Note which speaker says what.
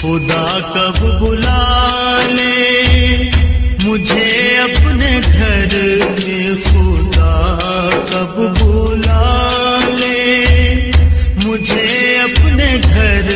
Speaker 1: خدا کب بلا لے مجھے اپنے گھر میں، خدا کب بلا لے مجھے اپنے گھر